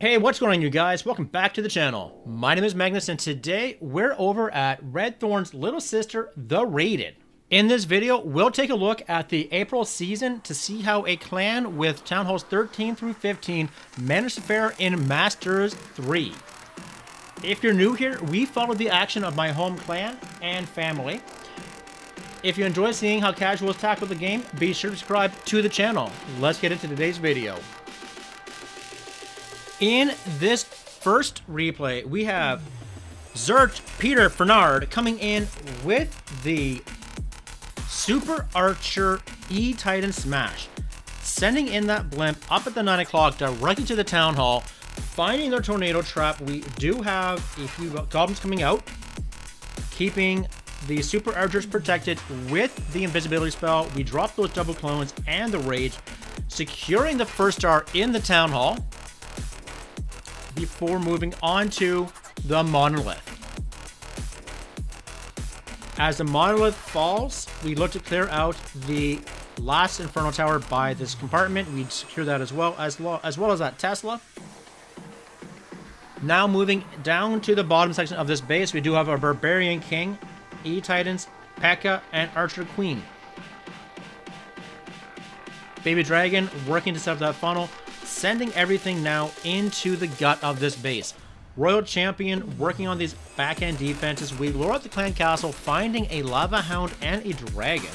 Hey, what's going on, you guys? Welcome back to the channel. My name is Magnus, and today we're over at Redthorn's little sister, The Rated. In this video, we'll take a look at the April season to see how a clan with Town Halls 13 through 15 managed to fare in Masters 3. If you're new here, we follow the action of my home clan and family. If you enjoy seeing how casuals tackle the game, be sure to subscribe to the channel. Let's get into today's video. In this first replay, we have Zert Peter Fernard coming in with the Super Archer E-Titan Smash, sending in that blimp up at the 9 o'clock directly to the Town Hall, finding their tornado trap. We do have a few goblins coming out, keeping the Super Archers protected with the invisibility spell. We drop those double clones and the rage, securing the first star in the Town Hall before moving on to the monolith. As the monolith falls, we look to clear out the last Inferno Tower by this compartment. We secure that as well as that Tesla. Now moving down to the bottom section of this base, we do have our Barbarian King, E-Titans, P.E.K.K.A, and Archer Queen. Baby Dragon working to set up that funnel, sending everything now into the gut of this base. Royal Champion working on these backhand defenses. We lure out the clan castle, finding a Lava Hound and a Dragon.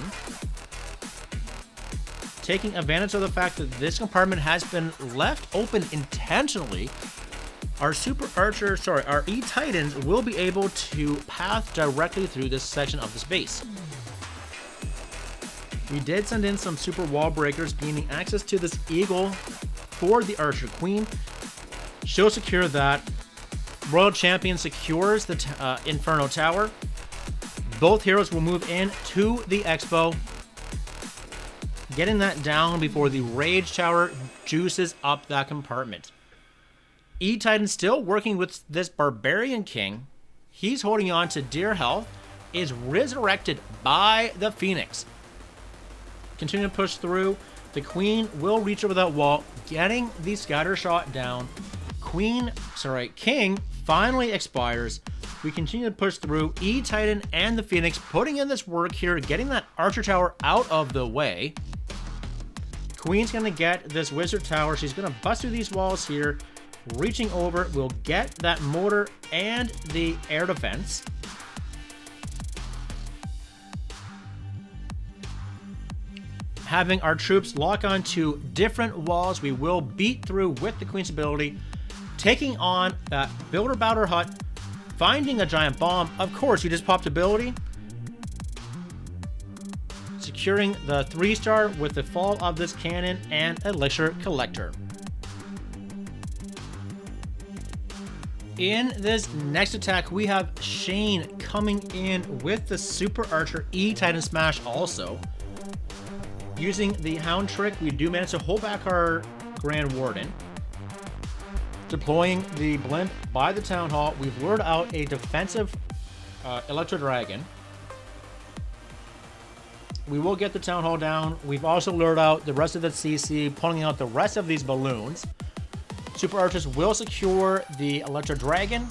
Taking advantage of the fact that this compartment has been left open intentionally, our E-Titans will be able to path directly through this section of this base. We did send in some super wall breakers, gaining access to this eagle for the Archer Queen. She'll secure that. Royal Champion secures the Inferno Tower. Both heroes will move in to the Expo, getting that down before the Rage Tower juices up that compartment. E-Titan still working with this Barbarian King. He's holding on to dear health, is resurrected by the Phoenix. Continue to push through. The Queen will reach over that wall, getting the scatter shot down. King finally expires. We continue to push through. E-Titan and the Phoenix putting in this work here, getting that Archer Tower out of the way. Queen's going to get this Wizard Tower. She's going to bust through these walls here. Reaching over, we'll get that mortar and the air defense. Having our troops lock onto different walls, we will beat through with the Queen's ability, taking on that Builder Bowder Hut, finding a giant bomb. Of course, you just popped ability. Securing the 3-star with the fall of this cannon and Elixir Collector. In this next attack, we have Shane coming in with the Super Archer E-Titan Smash also. Using the Hound trick, we do manage to hold back our Grand Warden. Deploying the blimp by the Town Hall, we've lured out a defensive Electro Dragon. We will get the Town Hall down. We've also lured out the rest of the CC, pulling out the rest of these balloons. Super Archers will secure the Electro Dragon,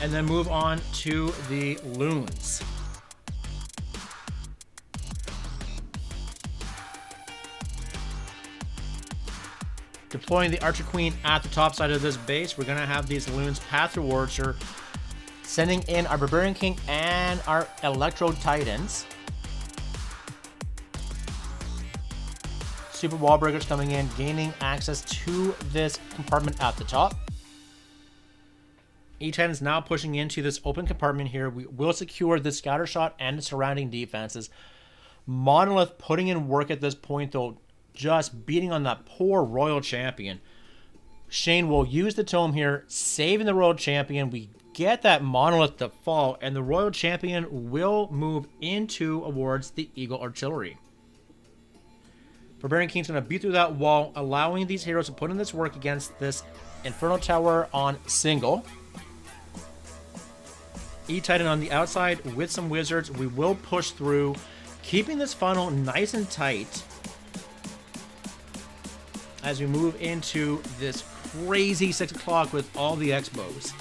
and then move on to the Loons. Deploying the Archer Queen at the top side of this base, we're going to have these Loons path towards her, sending in our Barbarian King and our Electro Titans. Super wall breakers coming in, gaining access to this compartment at the top. E-Titan is now pushing into this open compartment here. We will secure the scatter shot and the surrounding defenses. Monolith putting in work at this point, though, just beating on that poor Royal Champion. Shane will use the tome here, saving the Royal Champion. We get that Monolith to fall, and the Royal Champion will move into towards the Eagle Artillery. Barbarian King's going to beat through that wall, allowing these heroes to put in this work against this Inferno Tower on single. E-Titan on the outside with some wizards. We will push through, keeping this funnel nice and tight. as we move into this crazy 6 o'clock with all the Expos.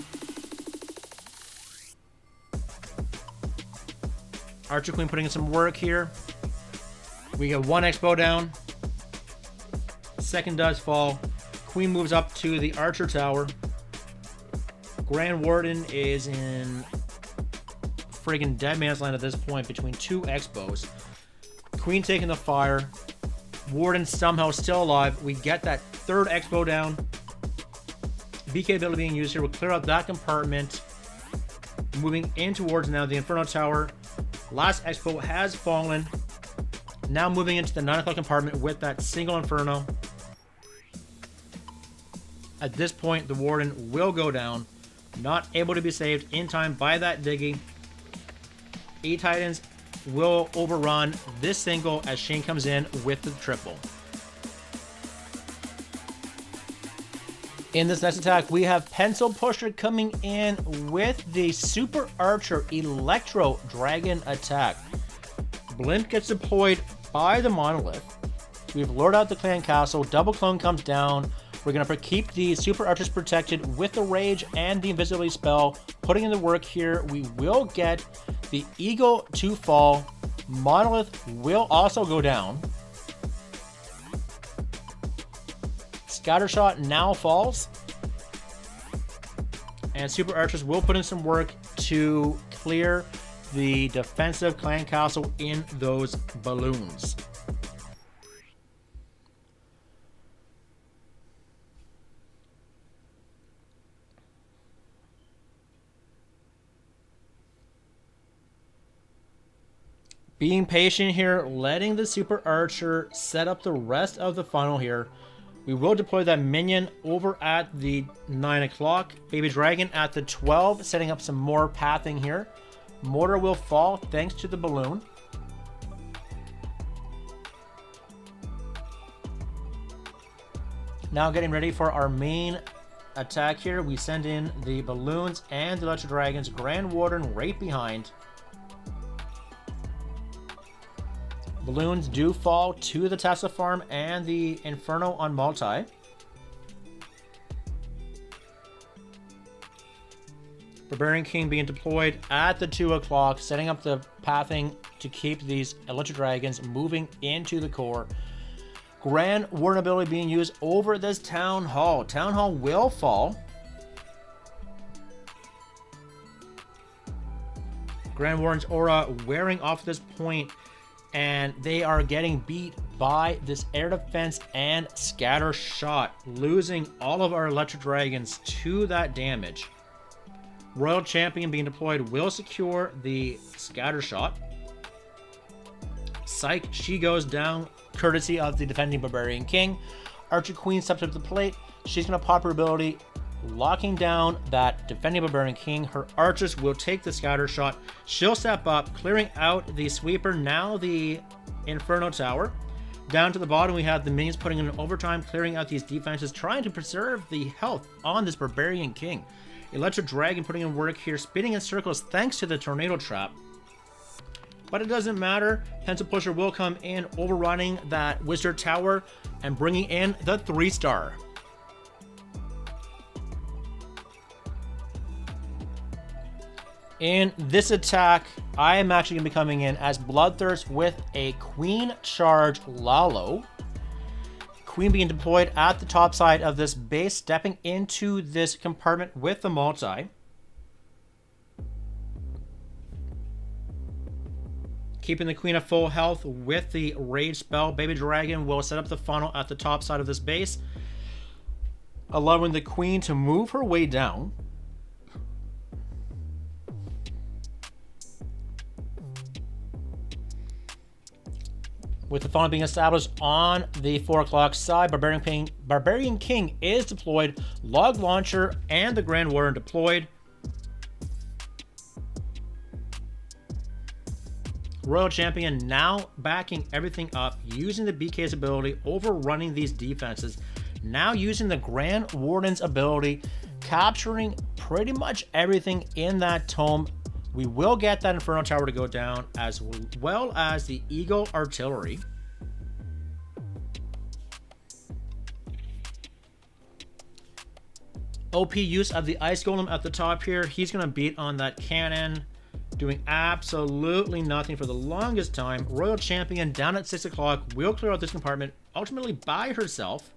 Archer Queen putting in some work here. We get one Expo down. Second does fall. Queen moves up to the Archer Tower. Grand Warden is in friggin' dead man's land at this point between two Expos. Queen taking the fire. Warden somehow still alive. We get that third Expo down. BK ability being used here. We'll clear out that compartment. Moving in towards now the Inferno Tower. Last Expo has fallen. Now moving into the 9 o'clock compartment with that single Inferno. At this point, the Warden will go down. Not able to be saved in time by that Diggy. 8 Titans will overrun this single as Shane comes in with the triple. In this next attack, we have Pencil Pusher coming in with the Super Archer Electro Dragon attack. Blimp gets deployed by the Monolith. We've lured out the Clan Castle. Double Clone comes down. We're going to keep the Super Archers protected with the Rage and the Invisibility spell. Putting in the work here, we will get the Eagle to fall. Monolith will also go down. Scattershot now falls. And Super Archers will put in some work to clear the defensive Clan Castle in those balloons. Being patient here, letting the Super Archer set up the rest of the funnel here. We will deploy that minion over at the 9 o'clock. Baby Dragon at the 12, setting up some more pathing here. Mortar will fall thanks to the balloon. Now getting ready for our main attack here. We send in the balloons and the Electro Dragons. Grand Warden right behind. Balloons do fall to the Tesla farm and the Inferno on multi. Barbarian King being deployed at the 2 o'clock, setting up the pathing to keep these Electro Dragons moving into the core. Grand Warden ability being used over this Town Hall. Town Hall will fall. Grand Warden's aura wearing off at this point, and they are getting beat by this air defense and scatter shot, losing all of our Electro Dragons to that damage. Royal Champion being deployed will secure the scatter shot. Psych, she goes down courtesy of the defending Barbarian King. Archer Queen steps up to the plate. She's going to pop her ability, locking down that defending Barbarian King. Her archers will take the scatter shot. She'll step up, clearing out the sweeper, now the Inferno Tower. Down to the bottom, we have the minions putting in overtime, clearing out these defenses, trying to preserve the health on this Barbarian King. Electro Dragon putting in work here, spinning in circles thanks to the Tornado Trap. But it doesn't matter. Pencil Pusher will come in, overrunning that Wizard Tower and bringing in the 3-star. In this attack, I am actually going to be coming in as Bloodthirst with a Queen Charge Lalo. Queen being deployed at the top side of this base, stepping into this compartment with the multi. Keeping the Queen at full health with the Rage spell. Baby Dragon will set up the funnel at the top side of this base, allowing the Queen to move her way down. With the funnel being established on the 4 o'clock side, Barbarian King is deployed, Log Launcher and the Grand Warden deployed. Royal Champion now backing everything up, using the BK's ability, overrunning these defenses. Now using the Grand Warden's ability, capturing pretty much everything in that tome. We will get that Inferno Tower to go down, as well as the Eagle Artillery. OP use of the Ice Golem at the top here. He's going to beat on that cannon, doing absolutely nothing for the longest time. Royal Champion down at 6 o'clock will clear out this compartment, ultimately by herself,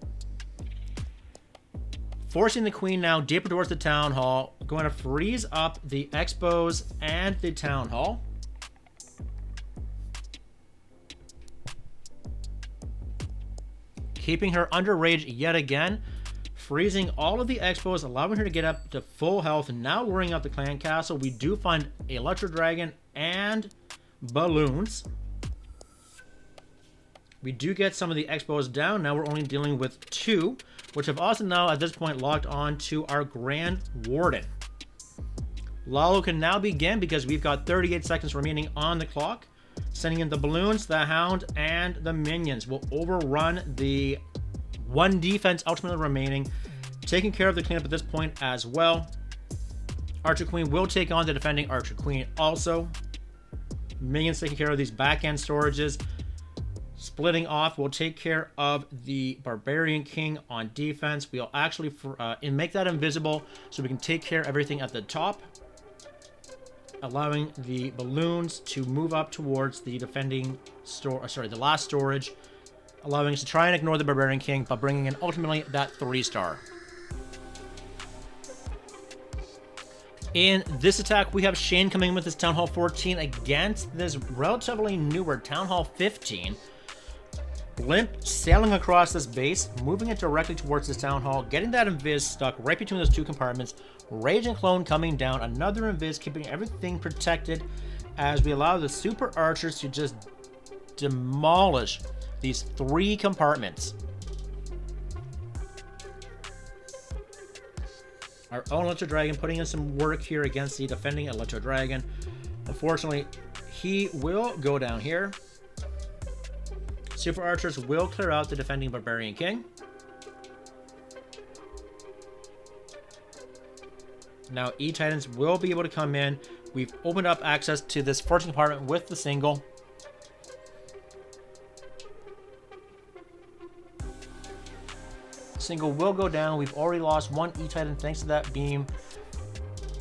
forcing the Queen now deeper towards the Town Hall, going to freeze up the Expos and the Town Hall. Keeping her under rage yet again, freezing all of the Expos, allowing her to get up to full health, now luring out the Clan Castle. We do find Electro Dragon and balloons. We do get some of the Expos down. Now we're only dealing with 2, which have also now at this point locked on to our Grand Warden. Lalo can now begin because we've got 38 seconds remaining on the clock. Sending in the balloons, the Hound, and the minions will overrun the 1 defense ultimately remaining, taking care of the cleanup at this point as well. Archer Queen will take on the defending Archer Queen also. Minions taking care of these back-end storages. Splitting off will take care of the Barbarian King on defense. We'll actually make that invisible so we can take care of everything at the top, allowing the balloons to move up towards the defending the last storage, allowing us to try and ignore the Barbarian King, but bringing in ultimately that 3-star. In this attack, we have Shane coming in with his Town Hall 14 against this relatively newer Town Hall 15. Blimp sailing across this base, moving it directly towards this Town Hall, getting that Invis stuck right between those 2 compartments. Rage and Clone coming down, another Invis, keeping everything protected as we allow the Super Archers to just demolish these 3 compartments. Our own Electro Dragon putting in some work here against the defending Electro Dragon. Unfortunately, he will go down here. Super Archers will clear out the defending Barbarian King. Now E-Titans will be able to come in. We've opened up access to this 14th compartment with the single. Single will go down. We've already lost 1 E-Titan thanks to that beam.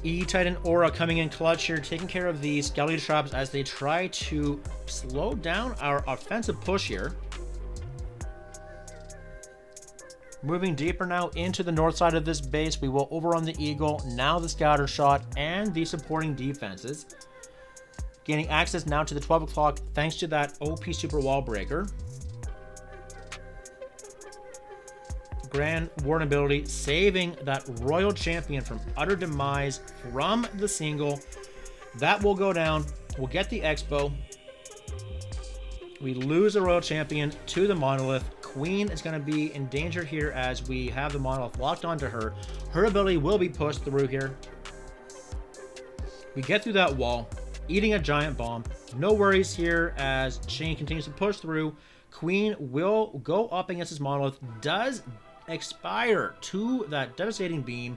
E-Titan Aura coming in clutch here, taking care of these Skelly Traps as they try to slow down our offensive push here. Moving deeper now into the north side of this base, we will overrun the Eagle, now the Scatter Shot, and the supporting defenses. Gaining access now to the 12 o'clock thanks to that OP Super Wall Breaker. Grand Warden ability, saving that Royal Champion from utter demise from the single. That will go down. We'll get the Expo. We lose the Royal Champion to the Monolith. Queen is going to be in danger here as we have the Monolith locked onto her. Her ability will be pushed through here. We get through that wall, eating a giant bomb. No worries here as Shane continues to push through. Queen will go up against this Monolith. Does expire to that devastating beam.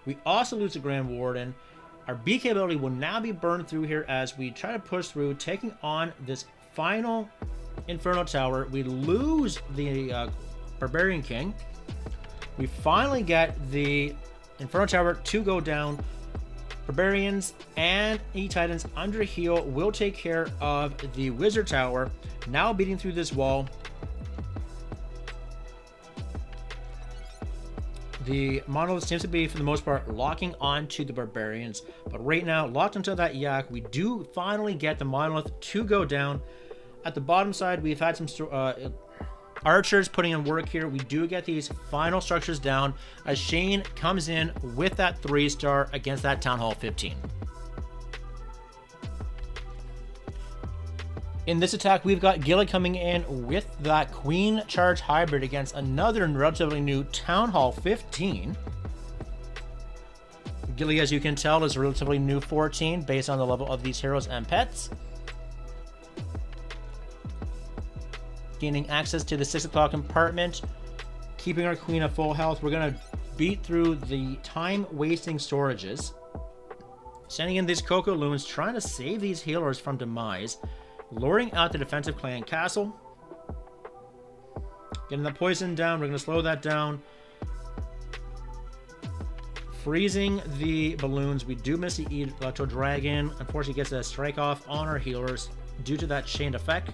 We also lose the Grand Warden. Our BK ability will now be burned through here as we try to push through, taking on this final Inferno Tower. We lose the Barbarian King. We finally get the Inferno Tower to go down. Barbarians and E-Titans under heal will take care of the Wizard Tower. Now beating through this wall. The Monolith seems to be, for the most part, locking onto the Barbarians. But right now, locked onto that Yak, we do finally get the Monolith to go down. At the bottom side, we've had some Archers putting in work here. We do get these final structures down as Shane comes in with that 3-star against that Town Hall 15. In this attack, we've got Gilly coming in with that Queen Charge Hybrid against another relatively new Town Hall 15. Gilly, as you can tell, is a relatively new 14 based on the level of these heroes and pets. Gaining access to the 6 o'clock compartment, keeping our Queen at full health. We're going to beat through the time-wasting storages. Sending in these Coco Loons, trying to save these healers from demise. Luring out the defensive Clan Castle. Getting the poison down. We're going to slow that down. freezing the balloons. We do miss the Electro Dragon. Unfortunately, gets a strike off on our healers due to that chained effect.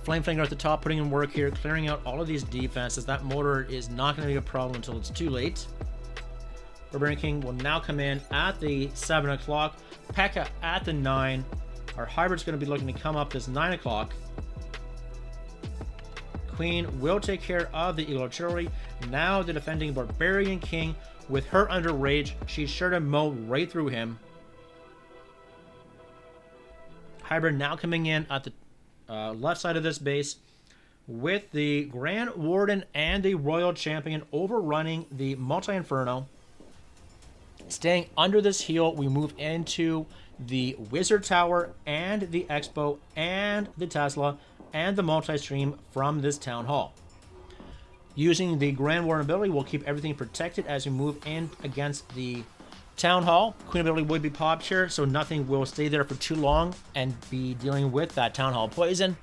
Flame Flinger at the top, putting in work here, clearing out all of these defenses. That mortar is not going to be a problem until it's too late. Barbarian King will now come in at the 7 o'clock. P.E.K.K.A. at the 9. Our hybrid's going to be looking to come up this 9 o'clock. Queen will take care of the Eagle Artillery. Now the defending Barbarian King, with her under rage, she's sure to mow right through him. Hybrid now coming in at the left side of this base with the Grand Warden and the Royal Champion overrunning the Multi-Inferno. Staying under this heal, we move into the Wizard Tower and the Expo and the Tesla and the multi-stream from this Town Hall. Using the Grand Warden ability, we'll keep everything protected as we move in against the Town Hall. Queen ability would be popped here, so nothing will stay there for too long and be dealing with that Town Hall poison.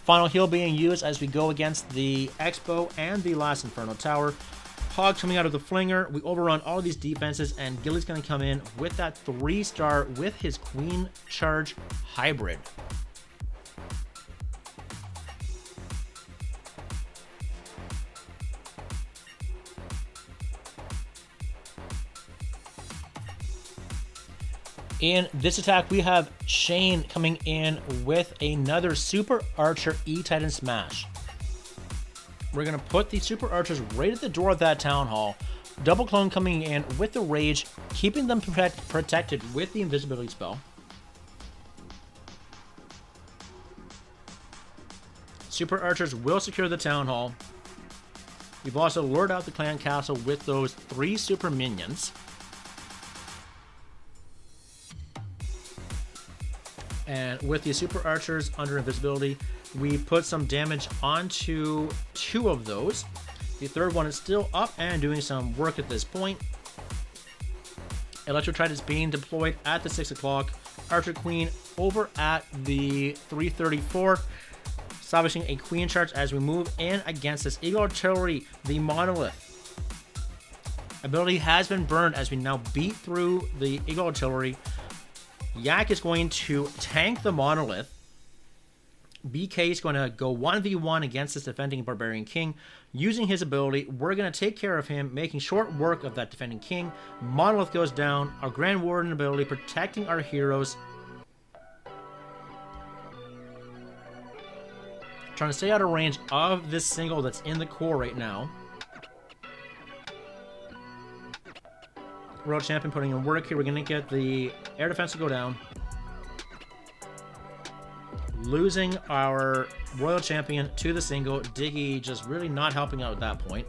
Final heal being used as we go against the Expo and the last Inferno Tower. Hog coming out of the Flinger. We overrun all of these defenses, and Gilly's going to come in with that 3-star with his Queen Charge Hybrid. In this attack, we have Shane coming in with another Super Archer E-Titan Smash. We're going to put the Super Archers right at the door of that Town Hall. Double Clone coming in with the Rage, keeping them protected with the Invisibility spell. Super Archers will secure the Town Hall. We've also lured out the Clan Castle with those 3 Super Minions. And with the Super Archers under Invisibility, we put some damage onto 2 of those. The third one is still up and doing some work at this point. Electro Trident is being deployed at the 6 o'clock. Archer Queen over at the 3:34. Establishing a Queen Charge as we move in against this Eagle Artillery, the Monolith. Ability has been burned as we now beat through the Eagle Artillery. Yak is going to tank the Monolith. BK is going to go 1v1 against this defending Barbarian King. Using his ability, we're going to take care of him, making short work of that defending King. Monolith goes down. Our Grand Warden ability protecting our heroes. Trying to stay out of range of this single that's in the core right now. Royal Champion putting in work here. We're going to get the air defense to go down. Losing our Royal Champion to the single. Diggy just really not helping out at that point.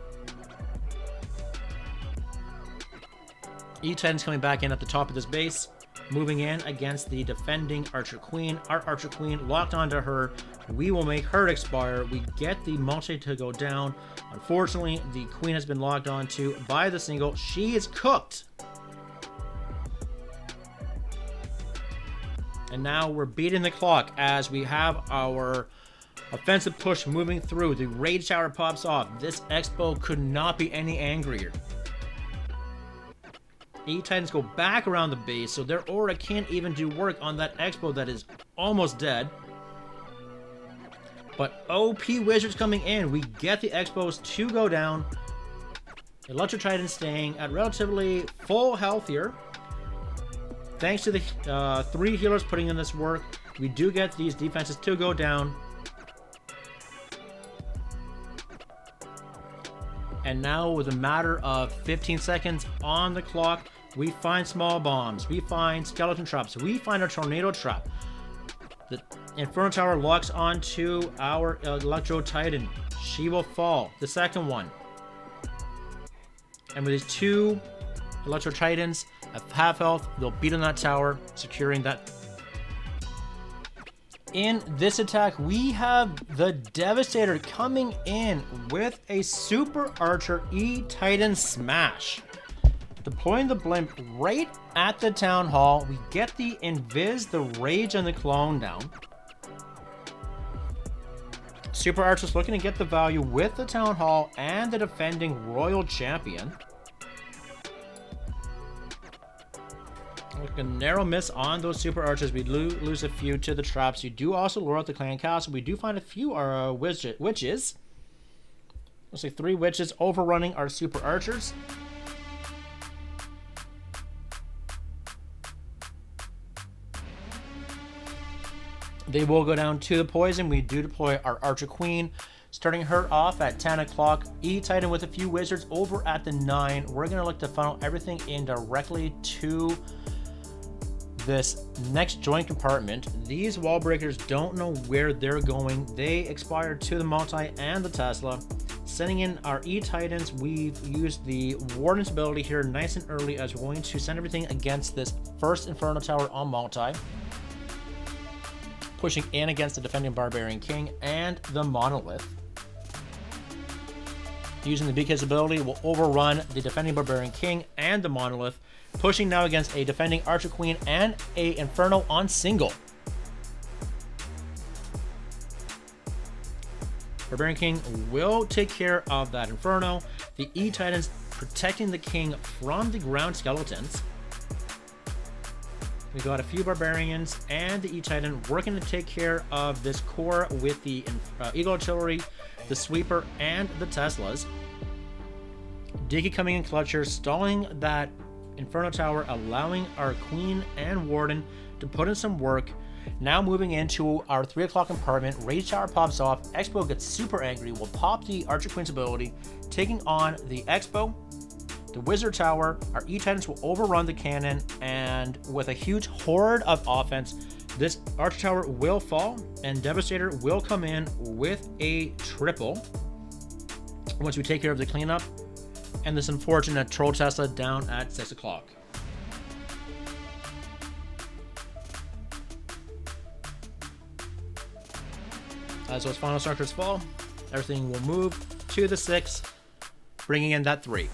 E-Titan's coming back in at the top of this base. Moving in against the defending Archer Queen. Our Archer Queen locked onto her. We will make her expire. We get the multi to go down. Unfortunately, the Queen has been locked onto by the single. She is cooked. And now we're beating the clock as we have our offensive push moving through. The Rage Tower pops off. This Expo could not be any angrier. E-Titans go back around the base, so their aura can't even do work on that Expo that is almost dead. But OP Wizards coming in. We get the Expos to go down. Electro Titan staying at relatively full health here. Thanks to the 3 healers putting in this work, we do get these defenses to go down. And now, with a matter of 15 seconds on the clock, we find small bombs, we find skeleton traps, we find a tornado trap. The Inferno Tower locks onto our Electro Titan. She will fall. The second one. And with these 2 Electro Titans at half health, they'll beat on that tower, securing that. In this attack, we have the Devastator coming in with a Super Archer E-Titan Smash. Deploying the blimp right at the Town Hall. We get the Invis, the Rage, and the Clone down. Super Archer's looking to get the value with the Town Hall and the defending Royal Champion. Like a narrow miss on those super archers. We lose a few to the traps. You do also lure out the clan castle. We do find a few witches. Looks like 3 witches overrunning our super archers. They will go down to the poison. We do deploy our Archer Queen, starting her off at 10 o'clock. E-Titan with a few wizards over at the 9. We're going to look to funnel everything in directly to this next joint compartment. These wall breakers don't know where they're going. They expire to the multi and the Tesla. Sending in our E-Titans, we've used the Warden's ability here nice and early as we're going to send everything against this first Inferno Tower on multi. Pushing in against the defending Barbarian King and the Monolith. Using the BK's ability, we'll overrun the defending Barbarian King and the Monolith. Pushing now against a defending Archer Queen and a Inferno on single. Barbarian King will take care of that Inferno. The E-Titans protecting the King from the ground skeletons. We got a few Barbarians and the E-Titan working to take care of this core with the Eagle Artillery, the Sweeper, and the Teslas. Diggy coming in clutch here, stalling that Inferno Tower, allowing our Queen and Warden to put in some work. Now moving into our 3 o'clock compartment, Rage Tower pops off, Expo gets super angry, will pop the Archer Queen's ability, taking on the Expo. The Wizard Tower, our E-Titans will overrun the cannon, and with a huge horde of offense, this Archer Tower will fall, and Devastator will come in with a triple once we take care of the cleanup, and this unfortunate Troll Tesla down at 6 o'clock. As those final structures fall, everything will move to the 6, bringing in that 3.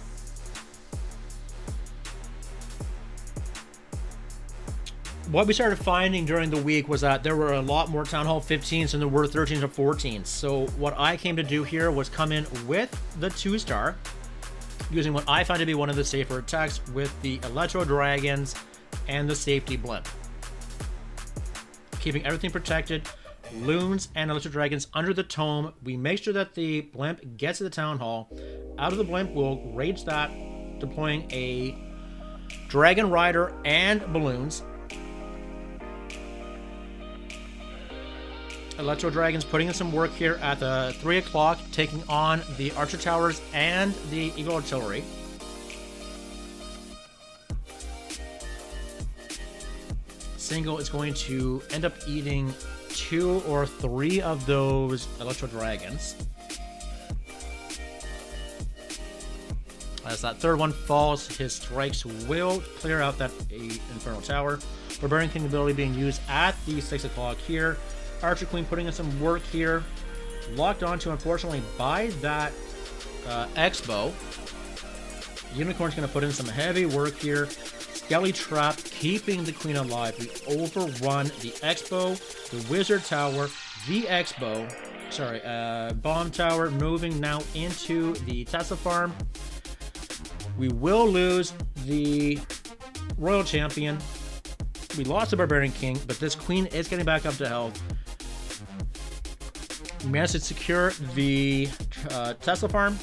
What we started finding during the week was that there were a lot more Town Hall 15s than there were 13s or 14s. So what I came to do here was come in with the 2-star, using what I found to be one of the safer attacks with the Electro Dragons and the Safety Blimp. Keeping everything protected, Loons and Electro Dragons under the Tome. We make sure that the Blimp gets to the Town Hall. Out of the Blimp, we'll rage that, deploying a Dragon Rider and Balloons. Electro Dragons putting in some work here at the 3 o'clock, taking on the Archer Towers and the Eagle Artillery. Single is going to end up eating 2 or 3 of those Electro Dragons. As that third one falls, his strikes will clear out that Inferno Tower. Barbarian King ability being used at the 6 o'clock here. Archer Queen putting in some work here. Locked onto, unfortunately, by that Expo. Unicorn's going to put in some heavy work here. Skelly Trap keeping the Queen alive. We overrun the Expo, the Wizard Tower, the Expo. Sorry, Bomb Tower moving now into the Tesla Farm. We will lose the Royal Champion. We lost the Barbarian King, but this Queen is getting back up to health. We managed to secure the Tesla Farm,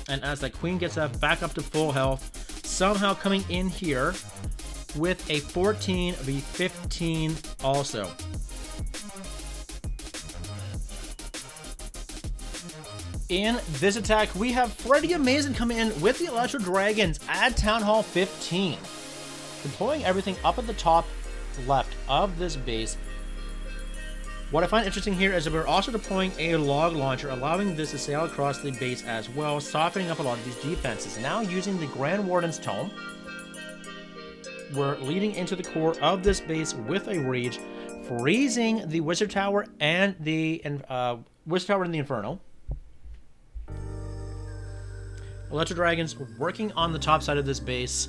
and as that Queen gets back up to full health, somehow coming in here with a 14v15 also. In this attack, we have Freddy Amazing coming in with the Electro Dragons at Town Hall 15. Deploying everything up at the top left of this base. What I find interesting here is that we're also deploying a log launcher, allowing this to sail across the base as well, softening up a lot of these defenses. Now using the Grand Warden's Tome, we're leading into the core of this base with a Rage, freezing the Wizard Tower and the Wizard Tower and the Inferno. Electro Dragons working on the top side of this base.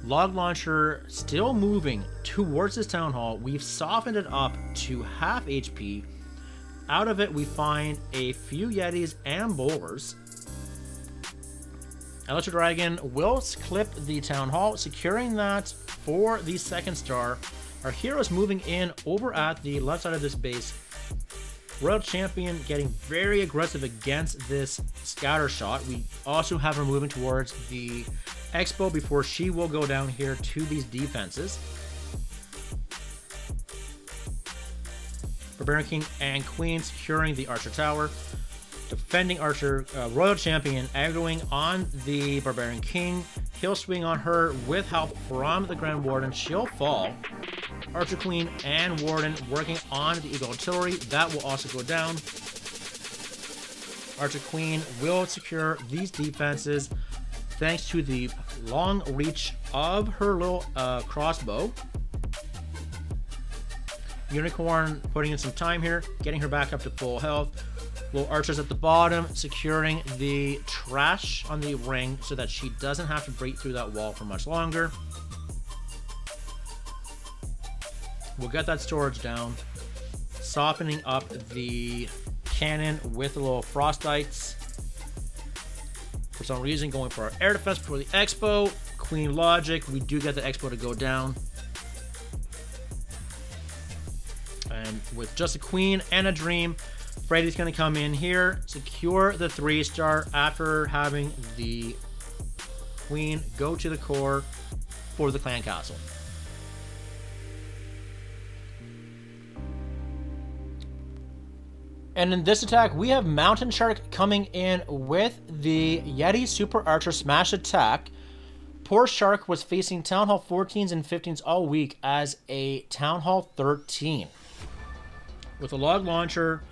Log launcher still moving towards this Town Hall. We've softened it up to half HP. Out of it, we find a few Yetis and Bowlers. Electro Dragon will clip the Town Hall, securing that for the second star. Our heroes moving in over at the left side of this base. Royal Champion getting very aggressive against this scatter shot. We also have her moving towards the Expo before she will go down here to these defenses. Barbarian King and Queen securing the Archer Tower. Defending Archer, Royal Champion aggroing on the Barbarian King. He'll swing on her with help from the Grand Warden. She'll fall. Archer Queen and Warden working on the Eagle Artillery. That will also go down. Archer Queen will secure these defenses thanks to the long reach of her little crossbow. Unicorn putting in some time here, getting her back up to full health. Little archers at the bottom, securing the trash on the ring so that she doesn't have to break through that wall for much longer. We'll get that storage down, softening up the cannon with the little frostites. For some reason, going for our air defense before the Expo. Queen Logic, we do get the Expo to go down. And with just a Queen and a Dream, Freddy's going to come in here, secure the 3-star after having the Queen go to the core for the clan castle. And in this attack, we have Mountain Shark coming in with the Yeti Super Archer Smash attack. Poor Shark was facing Town Hall 14s and 15s all week as a Town Hall 13. With a log launcher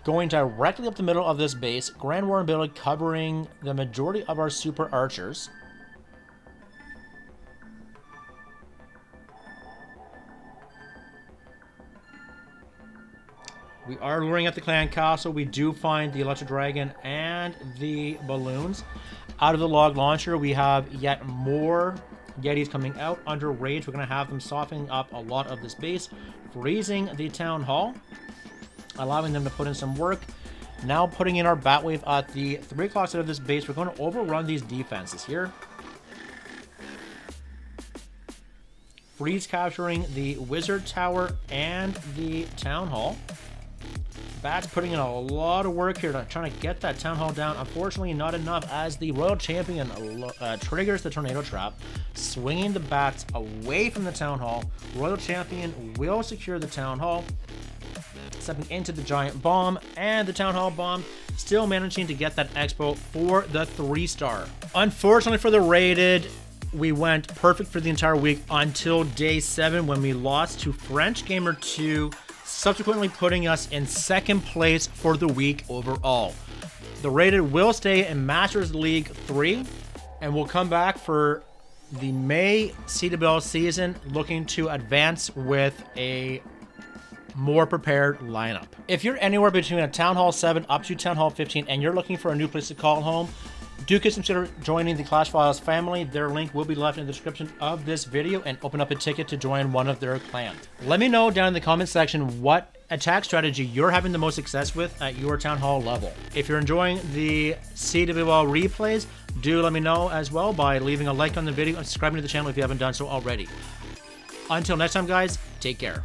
going directly up the middle of this base, Grand Warden ability covering the majority of our Super Archers. We are luring at the clan castle. We do find the Electro Dragon and the balloons. Out of the log launcher, we have yet more Yetis coming out under rage. We're going to have them softening up a lot of this base, freezing the town hall, allowing them to put in some work. Now putting in our Batwave at the 3 o'clock side of this base. We're going to overrun these defenses here. Freeze capturing the Wizard Tower and the Town Hall. Bats putting in a lot of work here trying to get that Town Hall down. Unfortunately, not enough as the Royal Champion triggers the Tornado Trap, swinging the bats away from the Town Hall. Royal Champion will secure the Town Hall, stepping into the Giant Bomb, and the Town Hall Bomb still managing to get that Expo for the 3-star. Unfortunately for the rated, we went perfect for the entire week until day 7 when we lost to French Gamer 2, subsequently putting us in 2nd place for the week overall. The rated will stay in Masters League 3 and will come back for the May CWL season, looking to advance with a more prepared lineup. If you're anywhere between a Town Hall 7 up to Town Hall 15 and you're looking for a new place to call home, do consider joining the Clash Files family. Their link will be left in the description of this video, and open up a ticket to join one of their clans. Let me know down in the comment section what attack strategy you're having the most success with at your Town Hall level. If you're enjoying the CWL replays, do let me know as well by leaving a like on the video and subscribing to the channel if you haven't done so already. Until next time, guys, take care.